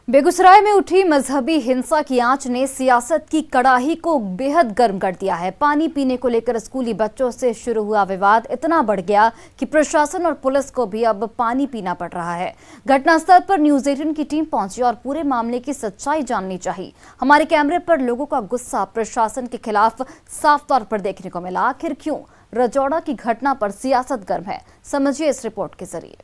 बेगूसराय में उठी मजहबी हिंसा की आंच ने सियासत की कड़ाही को बेहद गर्म कर दिया है। पानी पीने को लेकर स्कूली बच्चों से शुरू हुआ विवाद इतना बढ़ गया कि प्रशासन और पुलिस को भी अब पानी पीना पड़ रहा है। घटनास्थल पर न्यूज़ 18 की टीम पहुंची और पूरे मामले की सच्चाई जाननी चाहिए। हमारे कैमरे पर लोगों का गुस्सा प्रशासन के खिलाफ साफ तौर पर देखने को मिला। आखिर क्यों रजौड़ा की घटना पर सियासत गर्म है, समझिए इस रिपोर्ट के जरिए।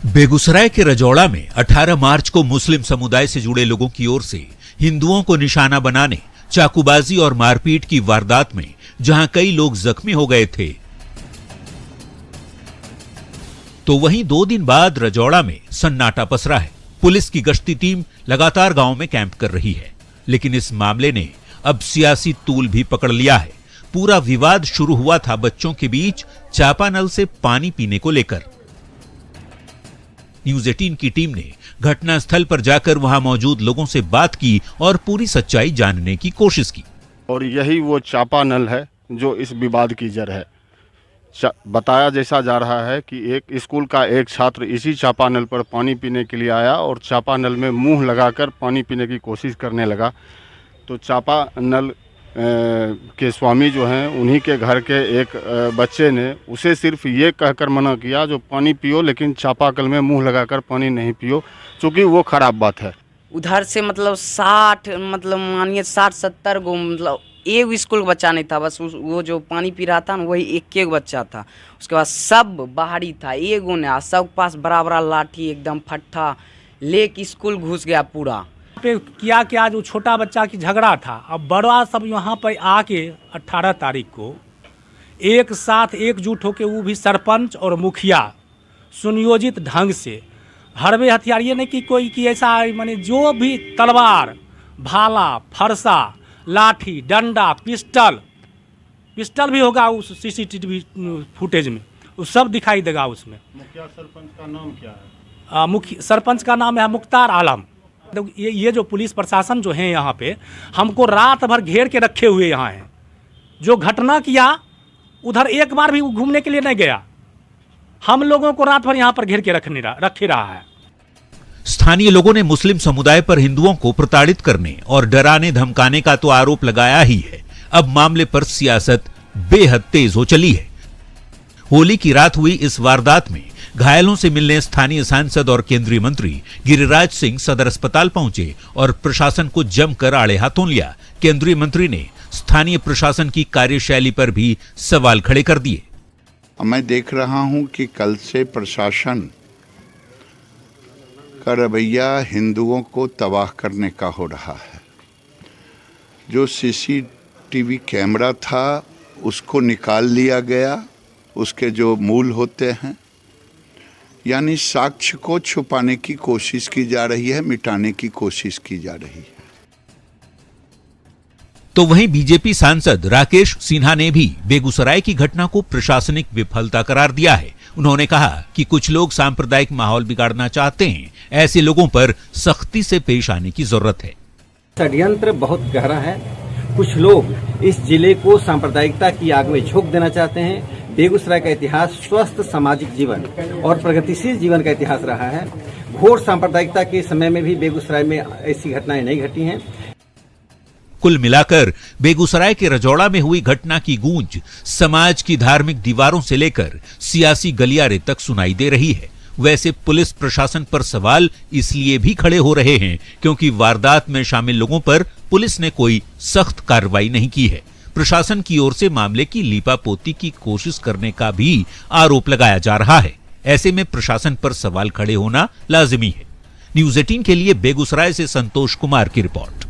बेगूसराय के रजौड़ा में 18 मार्च को मुस्लिम समुदाय से जुड़े लोगों की ओर से हिंदुओं को निशाना बनाने, चाकूबाजी और मारपीट की वारदात में जहां कई लोग जख्मी हो गए थे, तो वहीं 2 दिन बाद रजौड़ा में सन्नाटा पसरा है। पुलिस की गश्ती टीम लगातार गांव में कैंप कर रही है, लेकिन इस मामले ने अब सियासी तूल भी पकड़ लिया है। पूरा विवाद शुरू हुआ था बच्चों के बीच चापानल से पानी पीने को लेकर। न्यूज़ 18 की टीम ने घटनास्थल पर जाकर वहां मौजूद लोगों से बात की और पूरी सच्चाई जानने की कोशिश की। और यही वो चापानल है जो इस विवाद की जड़ है। बताया जैसा जा रहा है कि एक स्कूल का एक छात्र इसी चापानल पर पानी पीने के लिए आया और चापानल में मुंह लगाकर पानी पीने की कोशिश करने लगा। तो चापानल के स्वामी जो हैं, उन्हीं के घर के एक बच्चे ने उसे सिर्फ ये कहकर मना किया जो पानी पियो, लेकिन चापाकल में मुंह लगाकर पानी नहीं पियो, क्योंकि वो खराब बात है। उधर से मतलब 60 मानिए 60-70 गो एक स्कूल का बच्चा नहीं था, बस वो जो पानी पी रहा था ना वही एक बच्चा था। उसके बाद सब बाहरी था, एगो ने सब पास बड़ा बड़ा लाठी एकदम फट्टा लेके स्कूल घुस गया पूरा। पे किया कि आज वो छोटा बच्चा की झगड़ा था, अब बड़ा सब यहाँ पर आके 18 तारीख को एक साथ एकजुट होके वो भी सरपंच और मुखिया सुनियोजित ढंग से हरबे हथियार, ये नहीं कि कोई की ऐसा माने जो भी तलवार, भाला, फरसा, लाठी, डंडा, पिस्टल भी होगा उस CCTV फुटेज में, वो सब दिखाई देगा उसमें। मुखिया सरपंच का नाम क्या है? मुखिया सरपंच का नाम है मुख्तार आलम। ये जो पुलिस प्रशासन जो है यहाँ पे हमको रात भर घेर के रखे हुए यहाँ है। जो घटना किया उधर एक बार भी घूमने के लिए नहीं गया, हम लोगों को रात भर यहाँ पर घेर के रखे रहा है। स्थानीय लोगों ने मुस्लिम समुदाय पर हिंदुओं को प्रताड़ित करने और डराने धमकाने का तो आरोप लगाया ही है। अब मामले पर सियासत बेहद तेज हो चली है। होली की रात हुई इस वारदात में घायलों से मिलने स्थानीय सांसद और केंद्रीय मंत्री गिरिराज सिंह सदर अस्पताल पहुंचे और प्रशासन को जमकर आड़े हाथों लिया। केंद्रीय मंत्री ने स्थानीय प्रशासन की कार्यशैली पर भी सवाल खड़े कर दिए। मैं देख रहा हूं कि कल से प्रशासन का रवैया हिंदुओं को तबाह करने का हो रहा है। जो CCTV कैमरा था उसको निकाल लिया गया, उसके जो मूल होते हैं, यानी साक्ष्य को छुपाने की कोशिश की जा रही है, मिटाने की कोशिश की जा रही है। तो वहीं बीजेपी सांसद राकेश सिन्हा ने भी बेगूसराय की घटना को प्रशासनिक विफलता करार दिया है। उन्होंने कहा कि कुछ लोग सांप्रदायिक माहौल बिगाड़ना चाहते हैं, ऐसे लोगों पर सख्ती से पेश आने की जरूरत है। षड्यंत्र बहुत गहरा है। कुछ लोग इस जिले को सांप्रदायिकता की आग में झोंक देना चाहते हैं। बेगूसराय का इतिहास स्वस्थ सामाजिक जीवन और प्रगतिशील जीवन का इतिहास रहा है। घोर सांप्रदायिकता के समय में भी बेगूसराय में ऐसी घटनाएं नहीं घटी हैं। कुल मिलाकर बेगूसराय के रजौड़ा में हुई घटना की गूंज समाज की धार्मिक दीवारों से लेकर सियासी गलियारे तक सुनाई दे रही है। वैसे पुलिस प्रशासन पर सवाल इसलिए भी खड़े हो रहे हैं क्योंकि वारदात में शामिल लोगों पर पुलिस ने कोई सख्त कार्रवाई नहीं की है। प्रशासन की ओर से मामले की लीपापोती की कोशिश करने का भी आरोप लगाया जा रहा है। ऐसे में प्रशासन पर सवाल खड़े होना लाजिमी है। न्यूज़ 18 के लिए बेगूसराय से संतोष कुमार की रिपोर्ट।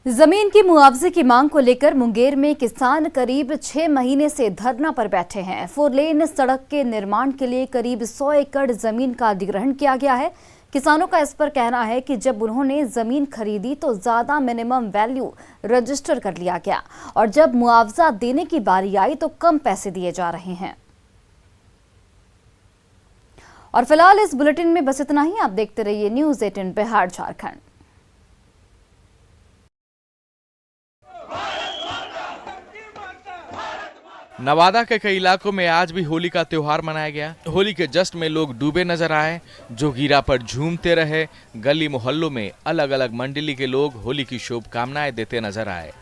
जमीन की मुआवजे की मांग को लेकर मुंगेर में किसान करीब 6 महीने से धरना पर बैठे हैं। 4 लेन सड़क के निर्माण के लिए करीब 100 एकड़ जमीन का अधिग्रहण किया गया है। किसानों का इस पर कहना है कि जब उन्होंने जमीन खरीदी तो ज्यादा मिनिमम वैल्यू रजिस्टर कर लिया गया और जब मुआवजा देने की बारी आई तो कम पैसे दिए जा रहे हैं। और फिलहाल इस बुलेटिन में बस इतना ही। आप देखते रहिए न्यूज़ 18 बिहार झारखंड। नवादा के कई इलाकों में आज भी होली का त्योहार मनाया गया। होली के जश्न में लोग डूबे नजर आए, जोगीरा पर झूमते रहे। गली मोहल्लों में अलग अलग मंडली के लोग होली की शुभकामनाएं देते नजर आए।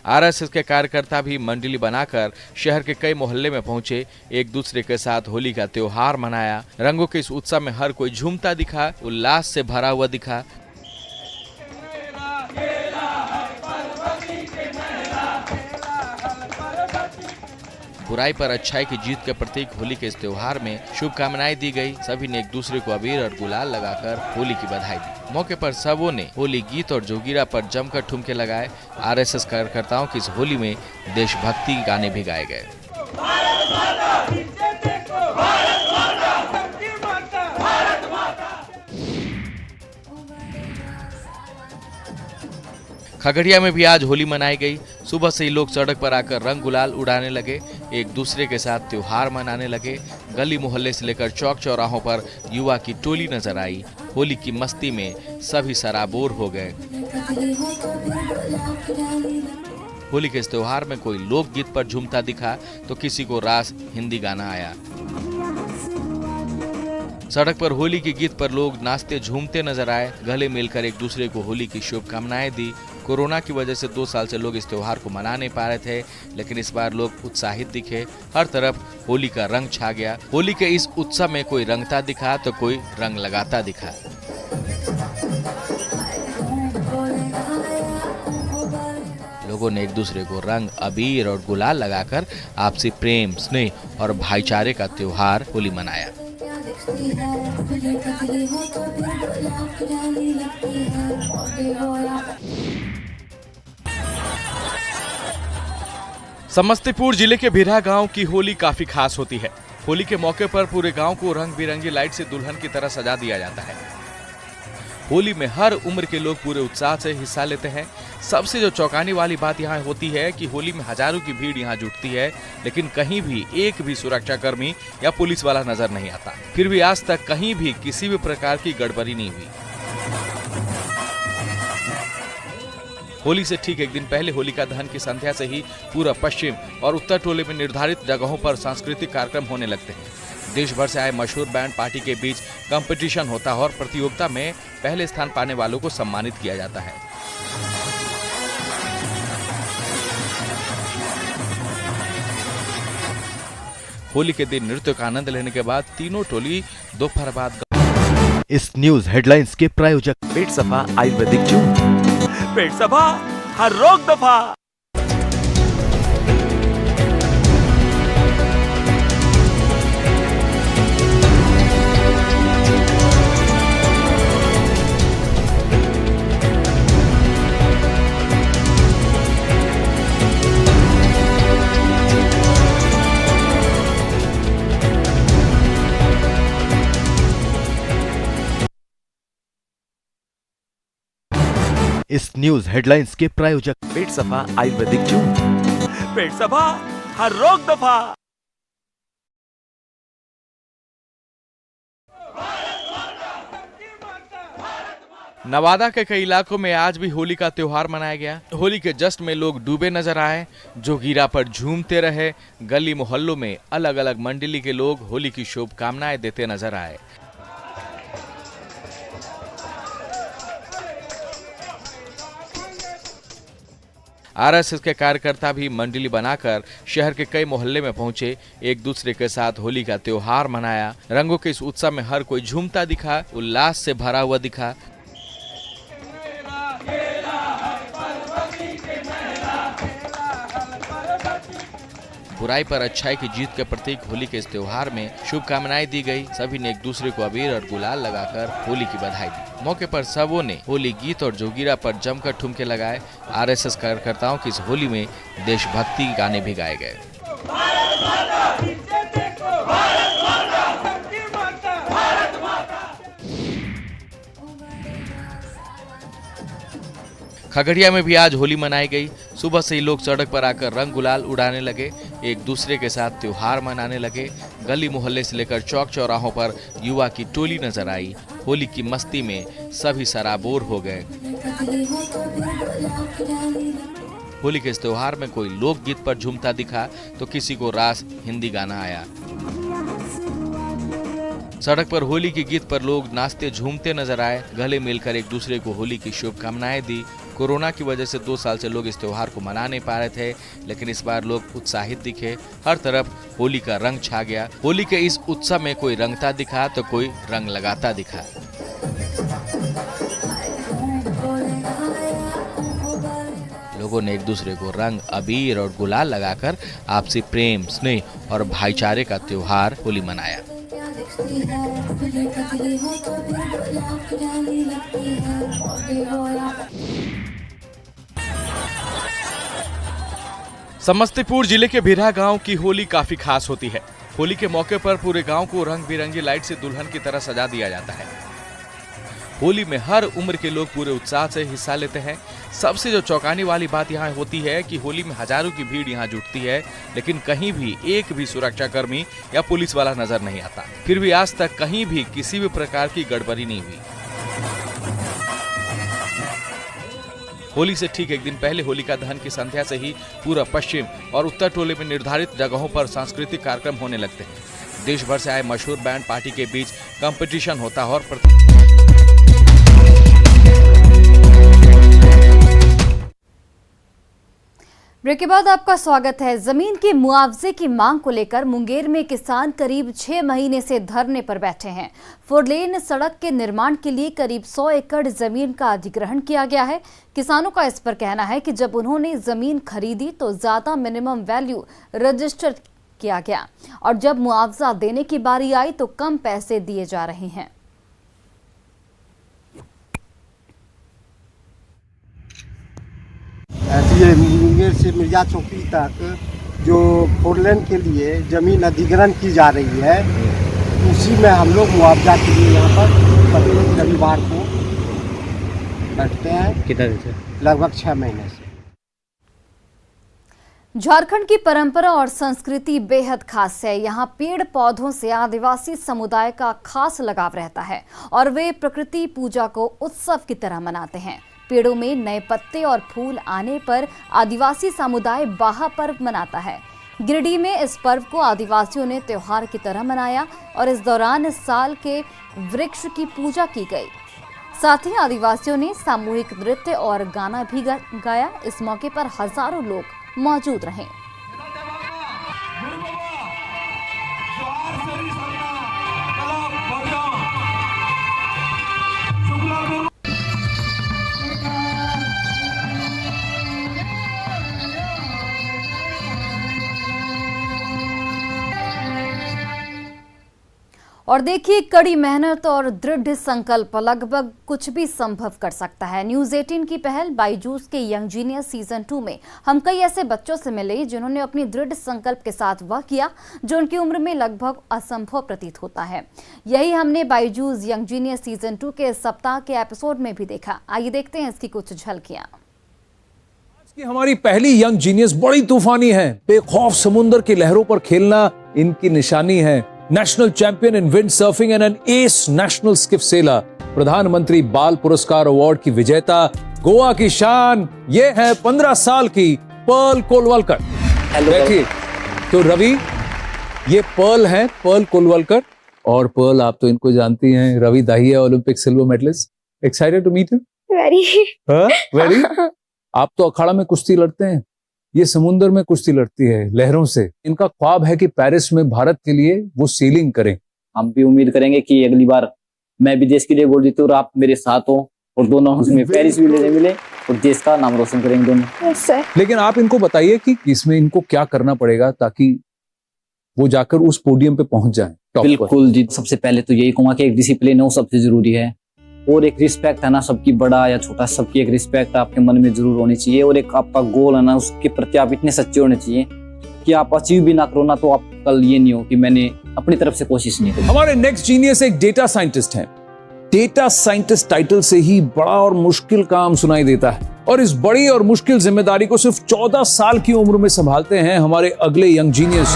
आरएसएस के कार्यकर्ता भी मंडली बनाकर शहर के कई मोहल्ले में पहुंचे, एक दूसरे के साथ होली का त्योहार मनाया। रंगों के इस उत्सव में हर कोई झूमता दिखा, उल्लास से भरा हुआ दिखा। बुराई पर अच्छाई की जीत के प्रतीक होली के इस त्योहार में शुभकामनाएं दी गई। सभी ने एक दूसरे को अबीर और गुलाल लगाकर होली की बधाई दी। मौके पर सबों ने होली गीत और जोगीरा पर जमकर ठुमके लगाए। आरएसएस कार्यकर्ताओं की इस होली में देशभक्ति गाने भी गाए गए। खगड़िया में भी आज होली मनाई गई। सुबह से ही लोग सड़क पर आकर रंग गुलाल उड़ाने लगे, एक दूसरे के साथ त्योहार मनाने लगे। गली मोहल्ले से लेकर चौक चौराहों पर युवा की टोली नजर आई। होली की मस्ती में सभी सराबोर हो गए। होली के इस त्योहार में कोई लोकगीत पर झूमता दिखा तो किसी को रास हिंदी गाना आया। सड़क पर होली के गीत पर लोग नाचते झूमते नजर आए, गले मिलकर एक दूसरे को होली की शुभकामनाएं दी। कोरोना की वजह से 2 साल से लोग इस त्योहार को मना नहीं पा रहे थे, लेकिन इस बार लोग उत्साहित दिखे। हर तरफ होली का रंग छा गया। होली के इस उत्सव में कोई रंगता दिखा तो कोई रंग लगाता दिखा। लोगों ने एक दूसरे को रंग, अबीर और गुलाल लगाकर आपसी प्रेम, स्नेह और भाईचारे का त्योहार होली मनाया। समस्तीपुर जिले के भिरा गांव की होली काफी खास होती है। होली के मौके पर पूरे गांव को रंग बिरंगी लाइट से दुल्हन की तरह सजा दिया जाता है। होली में हर उम्र के लोग पूरे उत्साह से हिस्सा लेते हैं। सबसे जो चौंकाने वाली बात यहाँ होती है कि होली में हजारों की भीड़ यहाँ जुटती है, लेकिन कहीं भी एक भी सुरक्षाकर्मी या पुलिस वाला नजर नहीं आता। फिर भी आज तक कहीं भी किसी भी प्रकार की गड़बड़ी नहीं हुई। होली से ठीक एक दिन पहले होलिका दहन की संध्या से ही पूरा पश्चिम और उत्तर टोले में निर्धारित जगहों पर सांस्कृतिक कार्यक्रम होने लगते हैं। देश भर से आए मशहूर बैंड पार्टी के बीच कंपटीशन होता है और प्रतियोगिता में पहले स्थान पाने वालों को सम्मानित किया जाता है। होली के दिन नृत्य का आनंद लेने के बाद तीनों टोली दोपहर बाद। इस न्यूज हेडलाइंस के प्रायोजक पेट सफा आयुर्वेदिक जून। पेट सफा, हर रोग दफा। इस न्यूज हेडलाइंस के प्रायोजक पेट सफा आयुर्वेदिक जून। पेट सफा, हर रोग दफा। नवादा के कई इलाकों में आज भी होली का त्योहार मनाया गया। होली के जश्न में लोग डूबे नजर आए, जोगीरा पर झूमते रहे। गली मोहल्लों में अलग अलग मंडली के लोग होली की शुभकामनाएं देते नजर आए। आरएसएस के कार्यकर्ता भी मंडली बनाकर शहर के कई मोहल्ले में पहुंचे, एक दूसरे के साथ होली का त्योहार मनाया। रंगों के इस उत्सव में हर कोई झूमता दिखा, उल्लास से भरा हुआ दिखा। बुराई पर अच्छाई की जीत के प्रतीक होली के इस त्योहार में शुभकामनाएं दी गई। सभी ने एक दूसरे को अबीर और गुलाल लगाकर होली की बधाई दी। मौके पर सबों ने होली गीत और जोगीरा पर जमकर ठुमके लगाए। आरएसएस कार्यकर्ताओं की इस होली में देशभक्ति गाने भी गाए गए। खगड़िया में भी आज होली मनाई गई। सुबह से ही लोग सड़क पर आकर रंग गुलाल उड़ाने लगे, एक दूसरे के साथ त्योहार मनाने लगे। गली मोहल्ले से लेकर चौक चौराहों पर युवा की टोली नजर आई। होली की मस्ती में सभी सराबोर हो गए। होली के इस त्योहार में कोई लोकगीत पर झूमता दिखा तो किसी को रास हिंदी गाना आया। सड़क पर होली के गीत पर लोग नाचते झूमते नजर आए, गले मिलकर एक दूसरे को होली की शुभकामनाएं दी। कोरोना की वजह से 2 साल से लोग इस त्योहार को मना नहीं पा रहे थे, लेकिन इस बार लोग उत्साहित दिखे। हर तरफ होली का रंग छा गया। होली के इस उत्सव में कोई रंगता दिखा तो कोई रंग लगाता दिखा। लोगों ने एक दूसरे को रंग, अबीर और गुलाल लगाकर आपसी प्रेम, स्नेह और भाईचारे का त्योहार होली मनाया। समस्तीपुर जिले के भिरा गांव की होली काफी खास होती है। होली के मौके पर पूरे गांव को रंग बिरंगी लाइट से दुल्हन की तरह सजा दिया जाता है। होली में हर उम्र के लोग पूरे उत्साह से हिस्सा लेते हैं। सबसे जो चौंकाने वाली बात यहाँ होती है कि होली में हजारों की भीड़ यहाँ जुटती है, लेकिन कहीं भी एक भी सुरक्षाकर्मी या पुलिस वाला नजर नहीं आता। फिर भी आज तक कहीं भी किसी भी प्रकार की गड़बड़ी नहीं हुई। होली से ठीक एक दिन पहले होलिका दहन की संध्या से ही पूरा पश्चिम और उत्तर टोले में निर्धारित जगहों पर सांस्कृतिक कार्यक्रम होने लगते हैं। देश भर से आए मशहूर बैंड पार्टी के बीच कंपटीशन होता है और ब्रेक के बाद आपका स्वागत है। जमीन के मुआवजे की मांग को लेकर मुंगेर में किसान करीब 6 महीने से धरने पर बैठे हैं। 4 लेन सड़क के निर्माण के लिए करीब 100 एकड़ जमीन का अधिग्रहण किया गया है। किसानों का इस पर कहना है कि जब उन्होंने जमीन खरीदी तो ज्यादा मिनिमम वैल्यू रजिस्टर किया गया और जब मुआवजा देने की बारी आई तो कम पैसे दिए जा रहे हैं। ये मुंगेर से मिर्जा चौकी तक जो 4 लेन के लिए जमीन अधिग्रहण की जा रही है, उसी में हम लोग मुआवजा के लिए यहाँ पर प्रत्येक रविवार को बैठते हैं। कितना दिन से? लगभग 6 महीने से। झारखंड की परंपरा और संस्कृति बेहद खास है। यहाँ पेड़ पौधों से आदिवासी समुदाय का खास लगाव रहता है और वे प्रकृति पूजा को उत्सव की तरह मनाते हैं। पेड़ों में नए पत्ते और फूल आने पर आदिवासी समुदाय बाहा पर्व मनाता है। गिरिडीह में इस पर्व को आदिवासियों ने त्योहार की तरह मनाया और इस दौरान साल के वृक्ष की पूजा की गई। साथ ही आदिवासियों ने सामूहिक नृत्य और गाना भी गाया। इस मौके पर हजारों लोग मौजूद रहे। और देखिए, कड़ी मेहनत और दृढ़ संकल्प लगभग कुछ भी संभव कर सकता है। न्यूज़ 18 की पहल बाईजूस के यंग जीनियस सीजन 2 में हम कई ऐसे बच्चों से मिले जिन्होंने अपनी दृढ़ संकल्प के साथ वह किया जो उनकी उम्र में लगभग असंभव प्रतीत होता है। यही हमने बाईजूस यंग जीनियस सीजन 2 के सप्ताह के एपिसोड में भी देखा। आइए देखते हैं इसकी कुछ झलकियां। हमारी पहली यंग जीनियस बड़ी तूफानी है। बेखौफ समुद्र की लहरों पर खेलना इनकी निशानी है। National champion in wind surfing and N S national skiff sailor, प्रधानमंत्री बाल पुरस्कार अवार्ड की विजेता, गोवा की शान, ये है 15 साल की पर्ल कोलवलकर। देखिए तो रवि, ये पर्ल है, पर्ल कोलवलकर। और पर्ल आप तो इनको जानती हैं, Ravi Dahiya Olympic silver medallist. Excited to meet him? Very. आप तो अखाड़ा में कुश्ती लड़ते हैं, ये समुद्र में कुश्ती लड़ती है लहरों से। इनका ख्वाब है कि पेरिस में भारत के लिए वो सेलिंग करें। हम भी उम्मीद करेंगे कि अगली बार मैं भी देश के लिए गोल्ड जीतूं और आप मेरे साथ हो और दोनों उसमें पेरिस भी लेने मिले और देश का नाम रोशन करेंगे दोनों। लेकिन आप इनको बताइए कि इसमें इनको क्या करना पड़ेगा ताकि वो जाकर उस पोडियम पे पहुंच जाए। बिल्कुल जी, सबसे पहले तो यही कहूंगा कि एक डिसिप्लिन है, वो सबसे जरूरी है। और एक रिस्पेक्ट है ना, सबकी बड़ा या छोटा सबकी एक रिस्पेक्ट आपके मन में जरूर होनी चाहिए। और एक आपका गोल है ना, उसके प्रति आप इतने सच्चे होने चाहिए कि आप अचीव भी ना करो ना तो आप कल ये नहीं हो कि मैंने अपनी तरफ से कोशिश नहीं की। हमारे नेक्स्ट जीनियस एक डेटा साइंटिस्ट हैं। डेटा साइंटिस्ट टाइटल से ही बड़ा और मुश्किल काम सुनाई देता है और इस बड़ी और मुश्किल जिम्मेदारी को सिर्फ 14 साल की उम्र में संभालते हैं हमारे अगले young genius.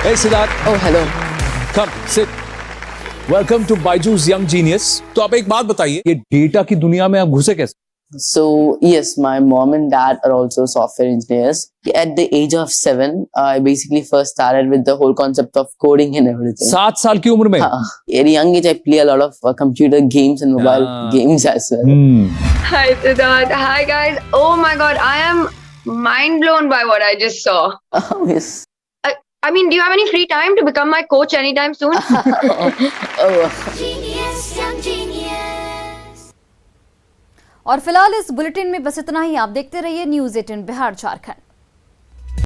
Hey Siddharth. Oh, hello. Come, sit. Welcome to Byju's Young Genius. तो आप एक बात बताइए, ये डेटा की दुनिया में आप घुसे कैसे? So, yes, my mom and dad are also software engineers. At the age of 7, I basically first started with the whole concept of coding and everything. 7 साल की उम्र में? At a young age, I play a lot of computer games and mobile games as well. Hi, Siddharth. Hi, guys. Oh my God, I am mind blown by what I just saw. Oh, yes. I mean, do you have any free time to become my coach anytime soon? और फिलहाल इस bulletin में बस इतना ही। आप देखते रहिए news 18 Bihar Jharkhand.